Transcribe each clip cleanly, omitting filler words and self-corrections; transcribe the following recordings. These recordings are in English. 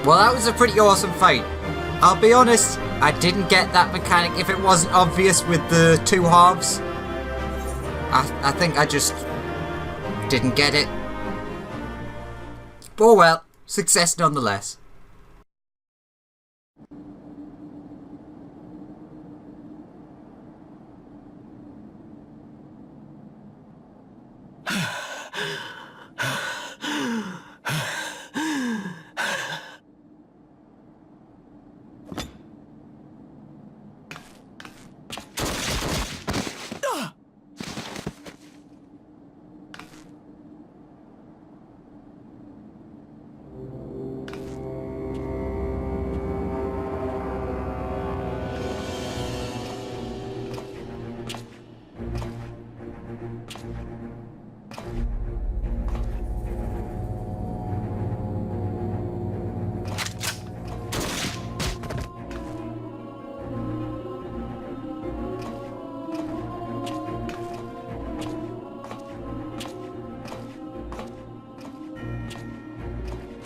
Well, that was a pretty awesome fight. I'll be honest, I didn't get that mechanic if it wasn't obvious with the two halves. I think I just didn't get it. But well, success nonetheless.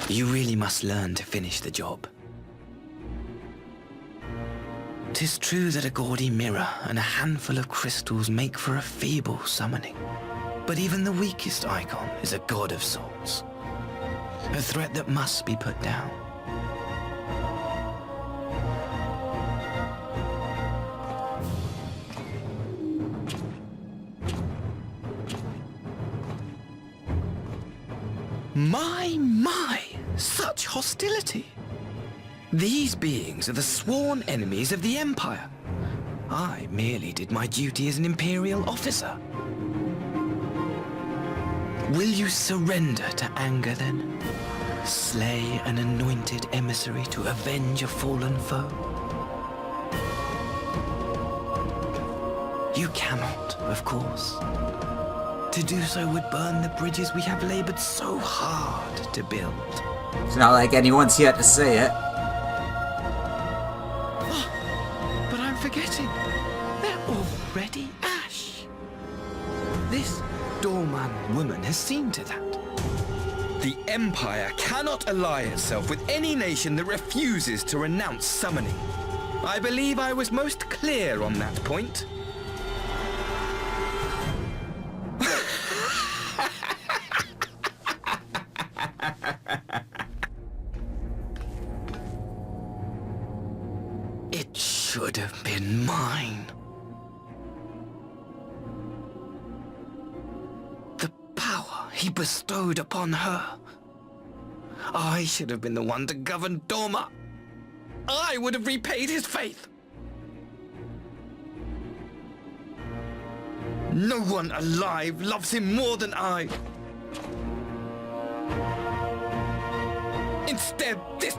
You really must learn to finish the job. 'Tis true that a gaudy mirror and a handful of crystals make for a feeble summoning. But even the weakest icon is a god of sorts. A threat that must be put down. My! Such hostility! These beings are the sworn enemies of the Empire. I merely did my duty as an Imperial officer. Will you surrender to anger, then? Slay an anointed emissary to avenge a fallen foe? You cannot, of course. To do so would burn the bridges we have labored so hard to build. It's not like anyone's here to see it. Oh, but I'm forgetting. They're already ash. This doorman woman has seen to that. The Empire cannot ally itself with any nation that refuses to renounce summoning. I believe I was most clear on that point. It should have been mine. The power he bestowed upon her. I should have been the one to govern Dorma. I would have repaid his faith. No one alive loves him more than I. Instead, this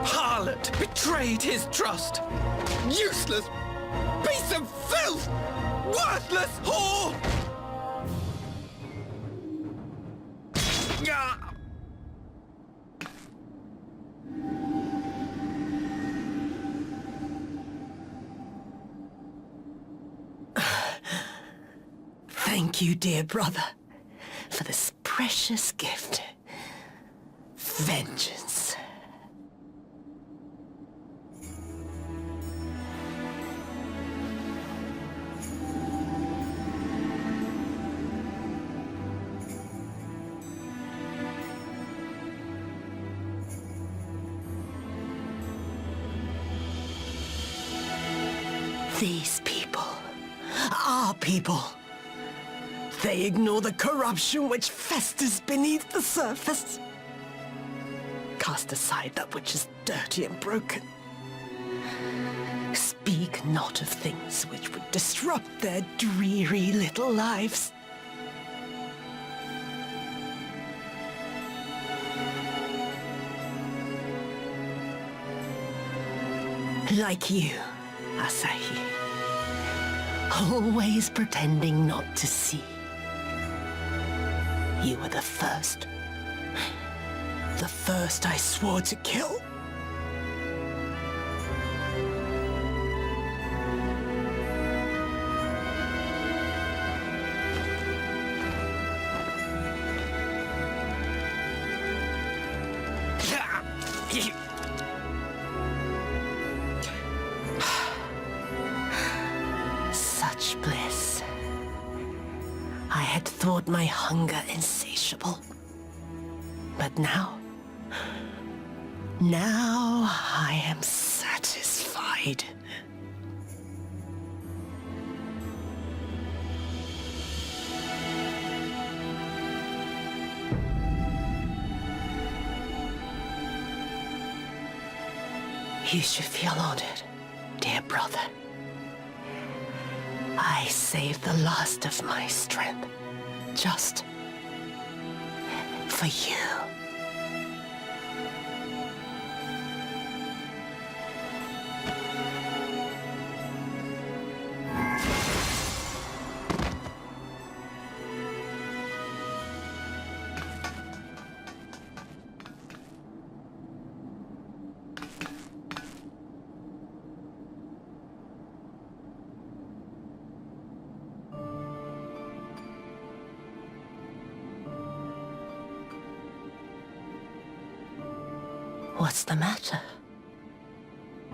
harlot betrayed his trust. Useless piece of filth! Worthless whore! Thank you, dear brother, for this precious gift. Vengeance. These people, our people, they ignore the corruption which festers beneath the surface. Cast aside that which is dirty and broken. Speak not of things which would disrupt their dreary little lives. Like you, Asahi. Always pretending not to see. You were the first. The first I swore to kill. had thought my hunger insatiable. But now I am satisfied. You should feel honored, dear brother. I saved the last of my strength, just for you. What's the matter?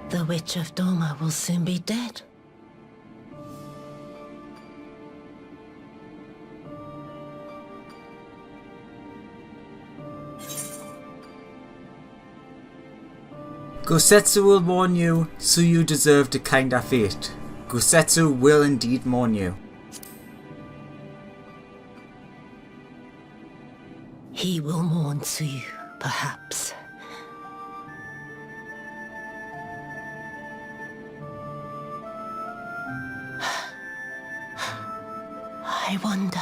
The Witch of Doma will soon be dead. Gosetsu will warn you, Tsuyu deserved a kinder fate. Gosetsu will indeed mourn you. He will mourn Tsuyu, perhaps. I wonder,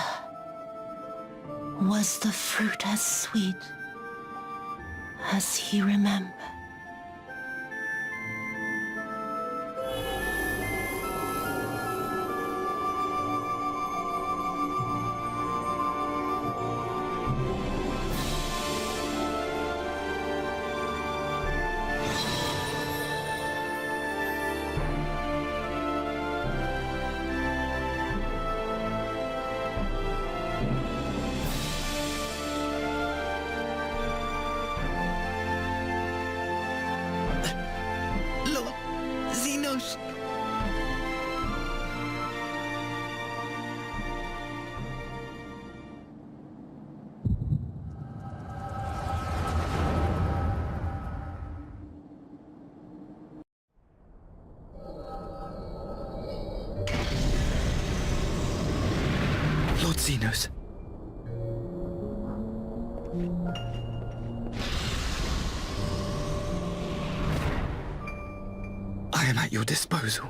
was the fruit as sweet as he remembered? Lord Xenos. I am at your disposal.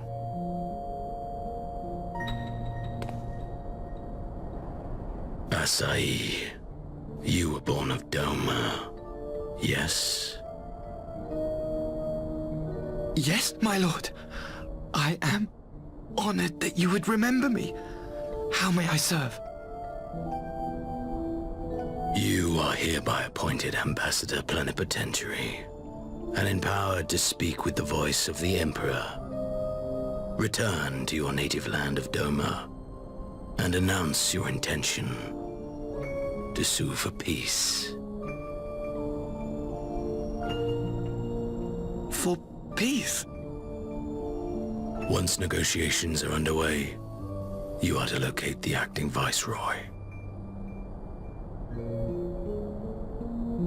Asai, you were born of Doma, yes? Yes, my lord. I am honored that you would remember me. How may I serve? You are hereby appointed Ambassador Plenipotentiary, and empowered to speak with the voice of the Emperor. Return to your native land of Doma, and announce your intention to sue for peace. For peace? Once negotiations are underway, you are to locate the acting Viceroy.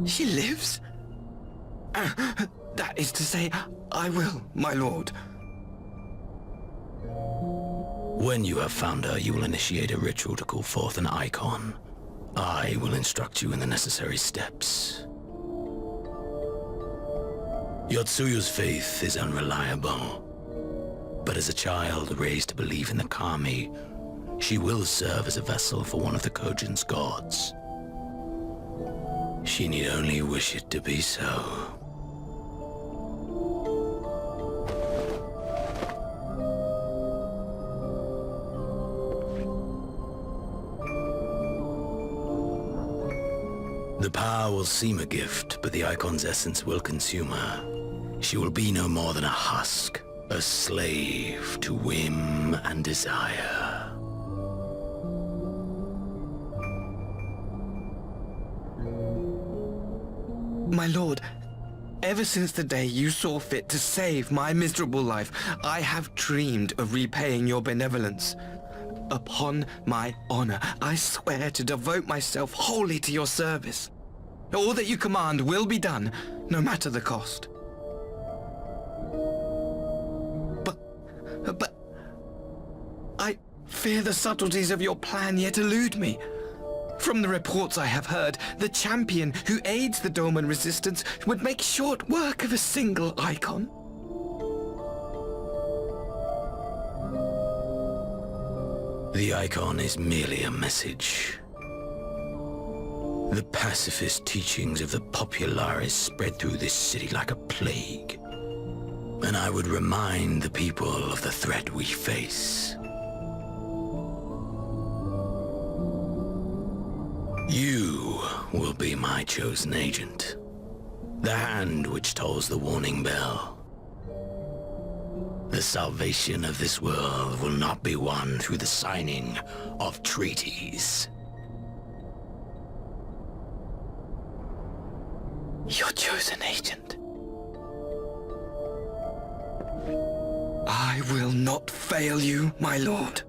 She lives? That is to say, I will, my lord. When you have found her, you will initiate a ritual to call forth an icon. I will instruct you in the necessary steps. Yotsuyu's faith is unreliable, but as a child raised to believe in the Kami, she will serve as a vessel for one of the Kojin's gods. She need only wish it to be so. The power will seem a gift, but the icon's essence will consume her. She will be no more than a husk, a slave to whim and desire. My lord, ever since the day you saw fit to save my miserable life, I have dreamed of repaying your benevolence. Upon my honor, I swear to devote myself wholly to your service. All that you command will be done, no matter the cost. But I fear the subtleties of your plan yet elude me. From the reports I have heard, the champion who aids the Doman resistance would make short work of a single icon. The icon is merely a message. The pacifist teachings of the Populares spread through this city like a plague. And I would remind the people of the threat we face. You will be my chosen agent. The hand which tolls the warning bell. The salvation of this world will not be won through the signing of treaties. Your chosen agent. I will not fail you, my lord.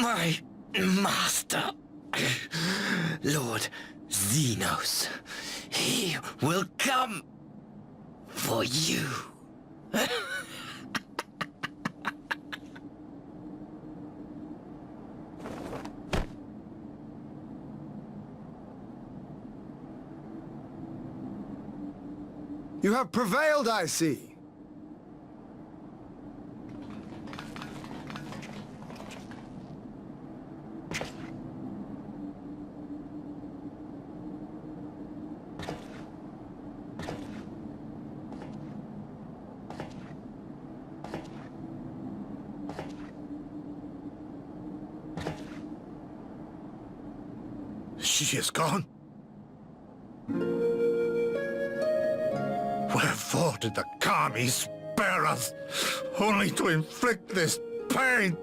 My master, Lord Xenos, he will come for you. You have prevailed, I see. She is gone? Wherefore did the Kami spare us, only to inflict this pain?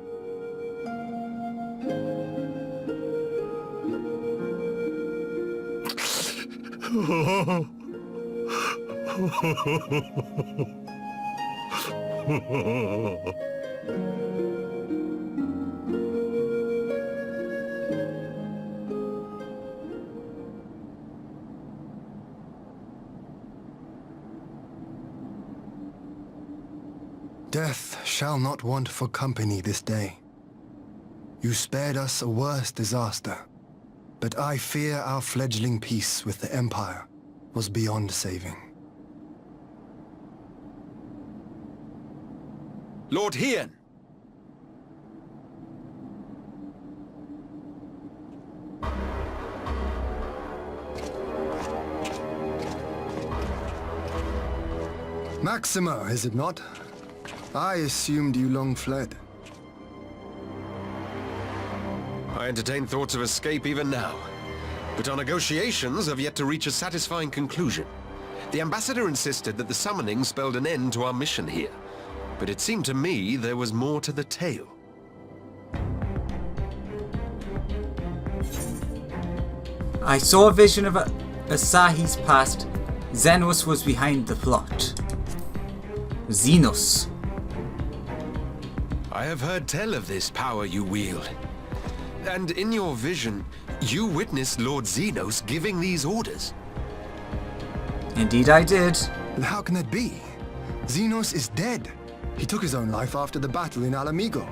Death shall not want for company this day. You spared us a worse disaster, but I fear our fledgling peace with the Empire was beyond saving. Lord Hien! Maxima, is it not? I assumed you long fled. I entertain thoughts of escape even now, but our negotiations have yet to reach a satisfying conclusion. The ambassador insisted that the summoning spelled an end to our mission here, but it seemed to me there was more to the tale. I saw a vision of Asahi's past. Xenos was behind the plot. Xenos. I have heard tell of this power you wield. And in your vision, you witnessed Lord Xenos giving these orders. Indeed I did. But how can that be? Xenos is dead. He took his own life after the battle in Alamigo.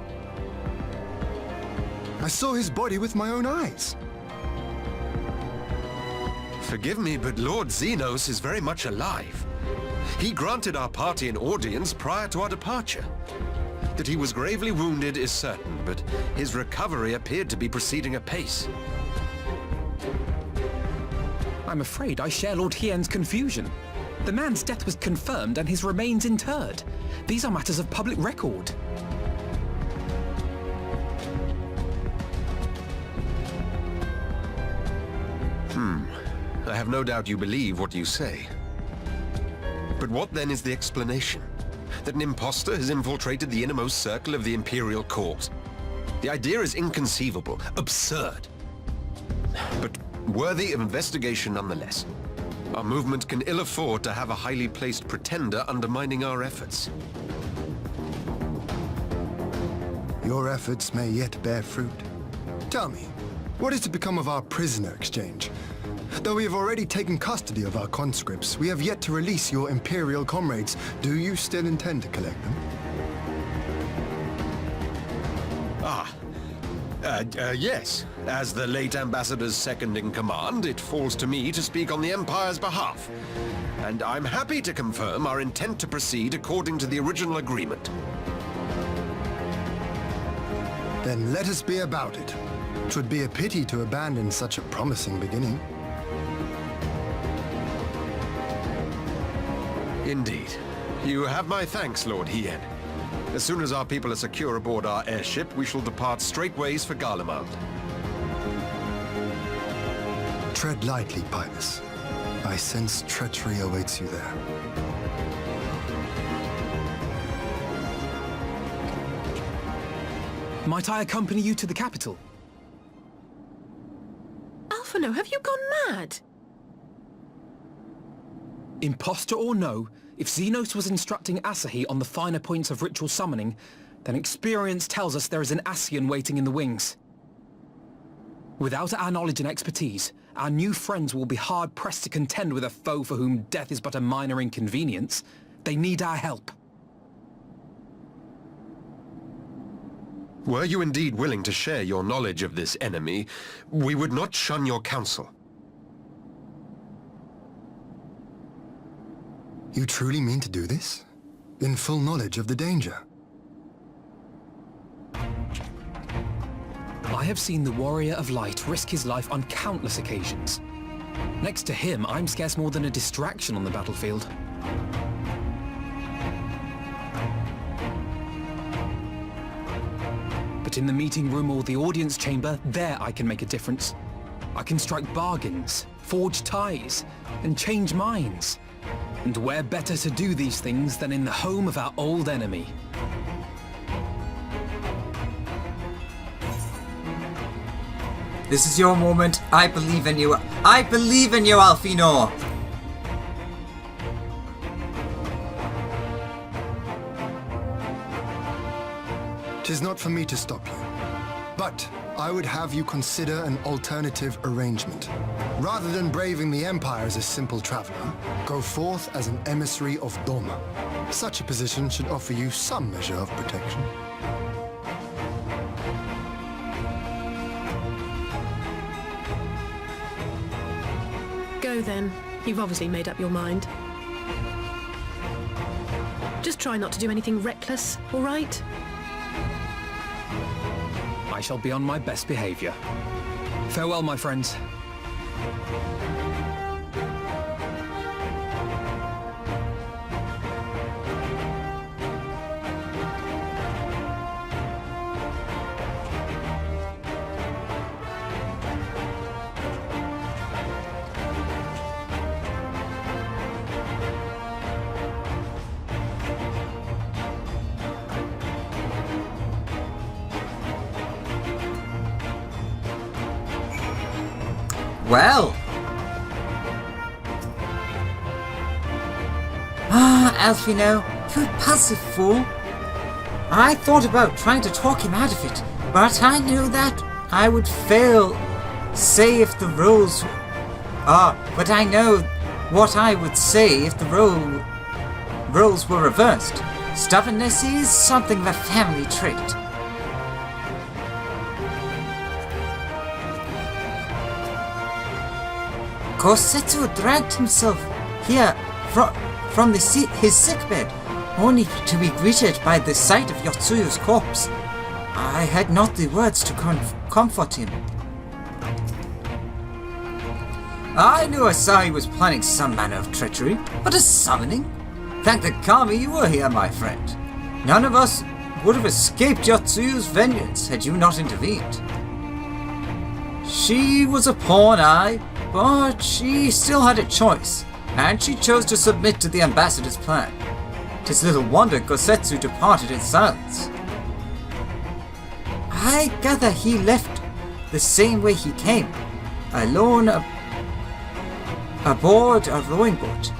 I saw his body with my own eyes. Forgive me, but Lord Xenos is very much alive. He granted our party an audience prior to our departure. That he was gravely wounded is certain, but his recovery appeared to be proceeding apace. I'm afraid I share Lord Hien's confusion. The man's death was confirmed and his remains interred. These are matters of public record. I have no doubt you believe what you say. But what then is the explanation? that an imposter has infiltrated the innermost circle of the Imperial Court. The idea is inconceivable, absurd, but worthy of investigation nonetheless. Our movement can ill afford to have a highly placed pretender undermining our efforts. Your efforts may yet bear fruit. Tell me, what is to become of our prisoner exchange? Though we have already taken custody of our conscripts, we have yet to release your Imperial comrades. Do you still intend to collect them? Yes. As the late Ambassador's second-in-command, it falls to me to speak on the Empire's behalf. And I'm happy to confirm our intent to proceed according to the original agreement. Then let us be about it. 'Twould be a pity to abandon such a promising beginning. Indeed. You have my thanks, Lord Hien. As soon as our people are secure aboard our airship, we shall depart straightways for Garlemald. Tread lightly, Pybus. I sense treachery awaits you there. Might I accompany you to the capital? Alphino, have you gone mad? Imposter or no, if Xenos was instructing Asahi on the finer points of ritual summoning, then experience tells us there is an Ascian waiting in the wings. Without our knowledge and expertise, our new friends will be hard-pressed to contend with a foe for whom death is but a minor inconvenience. They need our help. Were you indeed willing to share your knowledge of this enemy, we would not shun your counsel. You truly mean to do this? In full knowledge of the danger? I have seen the Warrior of Light risk his life on countless occasions. Next to him, I'm scarce more than a distraction on the battlefield. But in the meeting room or the audience chamber, there I can make a difference. I can strike bargains, forge ties, and change minds. And where better to do these things than in the home of our old enemy? This is your moment. I believe in you. I believe in you, Alphino. Tis not for me to stop you. But I would have you consider an alternative arrangement. Rather than braving the Empire as a simple traveler, go forth as an emissary of Doma. Such a position should offer you some measure of protection. Go then. You've obviously made up your mind. Just try not to do anything reckless, all right? I shall be on my best behavior. Farewell, my friends. Well. Alphino, you impulsive fool. I thought about trying to talk him out of it, but I knew that I would fail. Say if the rules... but I know what I would say if the roles were reversed. Stubbornness is something of a family trait. Corsetto dragged himself here from his sickbed, only to be greeted by the sight of Yotsuyu's corpse. I had not the words to comfort him. I knew Asahi was planning some manner of treachery, but a summoning? Thank the Kami you were here, my friend. None of us would have escaped Yotsuyu's vengeance had you not intervened. She was a pawn, aye, but she still had a choice, and she chose to submit to the ambassador's plan. 'Tis little wonder Gosetsu departed in silence. I gather he left the same way he came, alone aboard a rowing boat.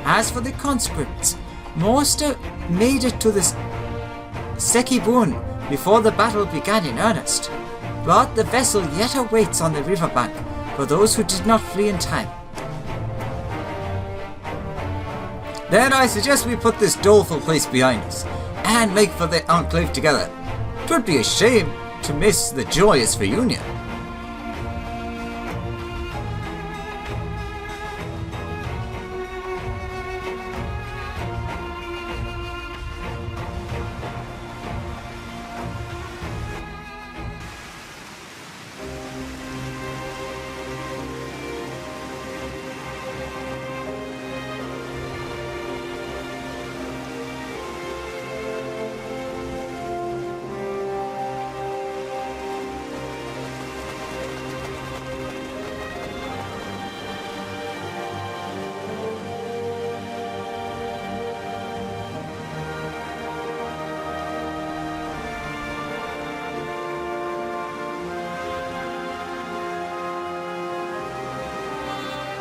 As for the conscripts, most made it to the Sekibun before the battle began in earnest, but the vessel yet awaits on the riverbank for those who did not flee in time. Then I suggest we put this doleful place behind us, and make for the Enclave together. 'Twould be a shame to miss the joyous reunion.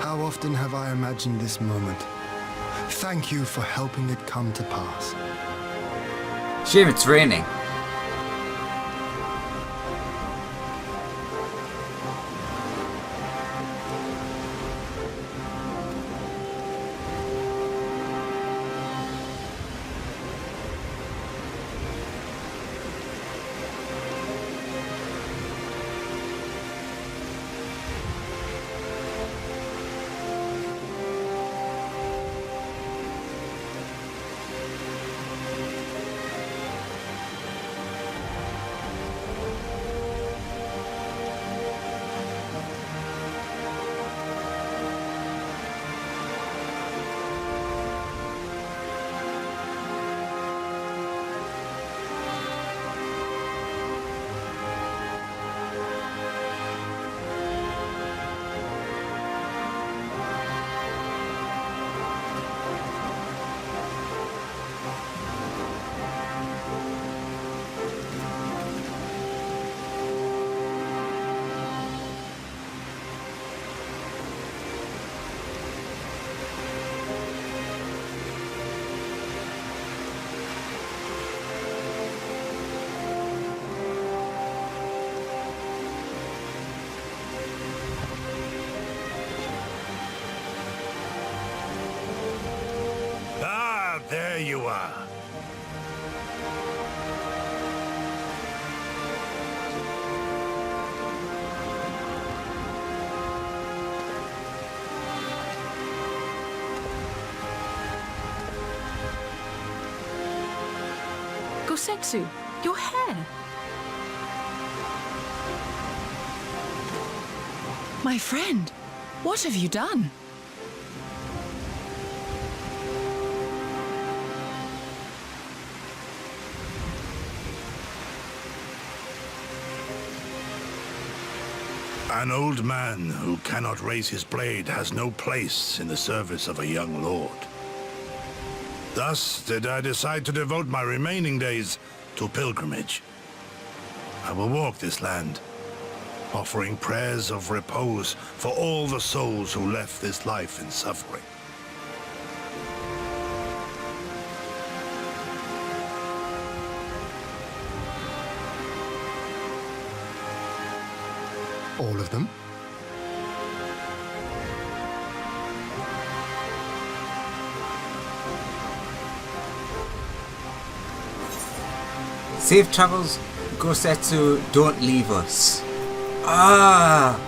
How often have I imagined this moment? Thank you for helping it come to pass. Shame it's raining. There you are. Gosetsu, your hair. My friend, what have you done? An old man who cannot raise his blade has no place in the service of a young lord. Thus did I decide to devote my remaining days to pilgrimage. I will walk this land, offering prayers of repose for all the souls who left this life in suffering. All of them? Safe travels, Gosetsu, don't leave us. Ah!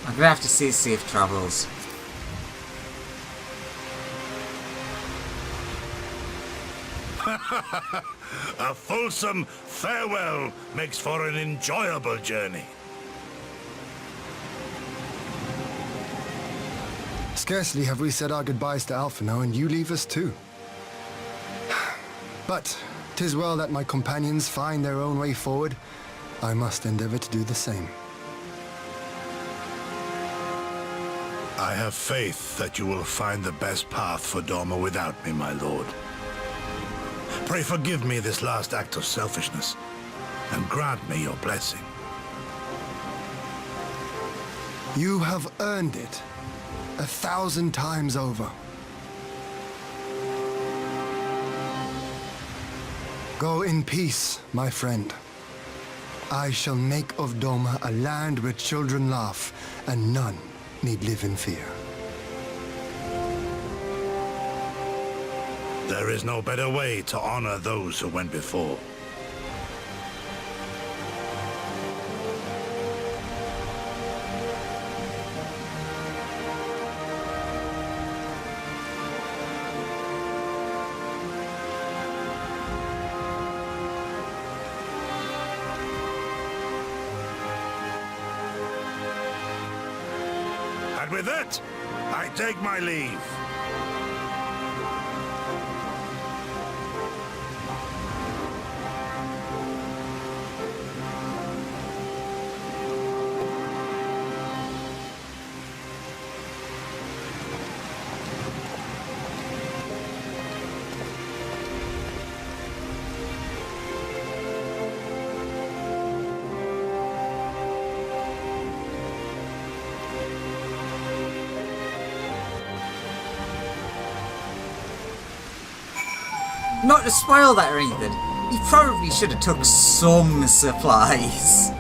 I'm gonna have to say safe travels. A fulsome farewell makes for an enjoyable journey. Scarcely have we said our goodbyes to Alphino, and you leave us too. But 'tis well that my companions find their own way forward. I must endeavor to do the same. I have faith that you will find the best path for Doma without me, my lord. Pray forgive me this last act of selfishness, and grant me your blessing. You have earned it 1,000 times over. Go in peace, my friend. I shall make of Doma a land where children laugh and none need live in fear. There is no better way to honor those who went before. And with that, I take my leave. Not to spoil that or anything, he probably should have took some supplies.